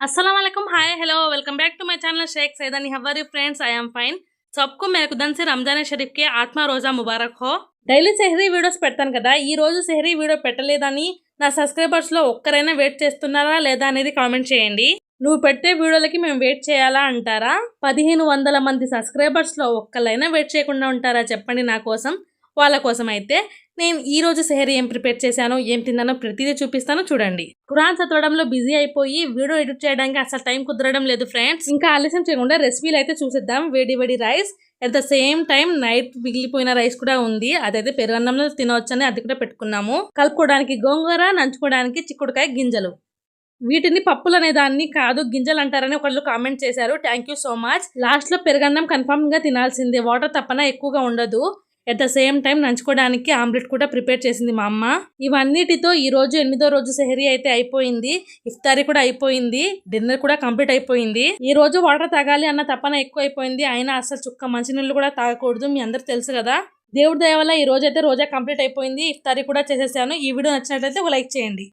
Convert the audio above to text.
अस्सलामुअलैकुम hi hello welcome back to my channel Sheikh Saidani how are you friends I am fine सबको मेरे खुदन से రంజాన్ షరీఫ్ కి ఆత్మ రోజా ముబారక్ హో డైలీ సెహరీ వీడియోస్ పెడతాను కదా ఈ రోజు సెహరీ వీడియో పెట్టలేదని నా సబ్స్క్రైబర్స్ లో ఒక్కరైనా వెయిట్ చేస్తున్నారా లేదా అనేది కామెంట్ చేయండి నువ్వు పెట్టే వీడియోలకి మేము వెయిట్ చేయాలా అంటారా 1500 మంది సబ్స్క్రైబర్స్ లో ఒక్కలైనా వెయిట్ చేయకుండా ఉంటారా చెప్పండి నా కోసం వాళ్ళ కోసం అయితే నేను ఈ రోజు సెహరీ ఏం ప్రిపేర్ చేశానో ఏం తిన్నానో ప్రతిదీ చూపిస్తాను చూడండి ఖురాన్ చదవడంలో బిజీ అయిపోయి వీడియో ఎడిట్ చేయడానికి అసలు టైం కుదరడం లేదు ఫ్రెండ్స్ ఇంకా ఆలస్యం చేయకుండా రెసిపీలు అయితే చూసేద్దాం వేడి వేడి rice at the same time night మిగిలిపోయిన రైస్ కూడా ఉంది అదైతే పెరుగన్నంలో తినవచ్చని అది కూడా పెట్టుకున్నాము కలుపుకోవడానికి గోంగూర నంచుకోవడానికి చిక్కుడుకాయ గింజలు వీటిని పప్పులు అనే దాన్ని కాదు గింజలు అంటారని ఒకళ్ళు కామెంట్ చేశారు thank you so much last లో పెరుగన్నం కన్ఫర్మ్ గా తినాల్సిందే వాటర్ తప్పన ఎక్కువగా ఉండదు అట్ ద సేమ్ టైం నంచుకోవడానికి ఆమ్లెట్ కూడా ప్రిపేర్ చేసింది మా అమ్మ ఇవన్నిటితో ఈ రోజు 8వ రోజు సెహరీ అయితే అయిపోయింది ఇఫ్తారీ కూడా అయిపోయింది డిన్నర్ కూడా కంప్లీట్ అయిపోయింది ఈ రోజు వాటర్ తాగాలి అన్న తపన ఎక్కువ అయిపోయింది అయినా అసలు చుక్క మంచినీళ్ళు కూడా తాగకూడదు మీ అందరికి తెలుసు కదా దేవుడి దయ వల్ల ఈ రోజు అయితే రోజా కంప్లీట్ అయిపోయింది ఇఫ్తారీ కూడా చేసేసాను ఈ వీడియో నచ్చినట్లయితే ఒక లైక్ చేయండి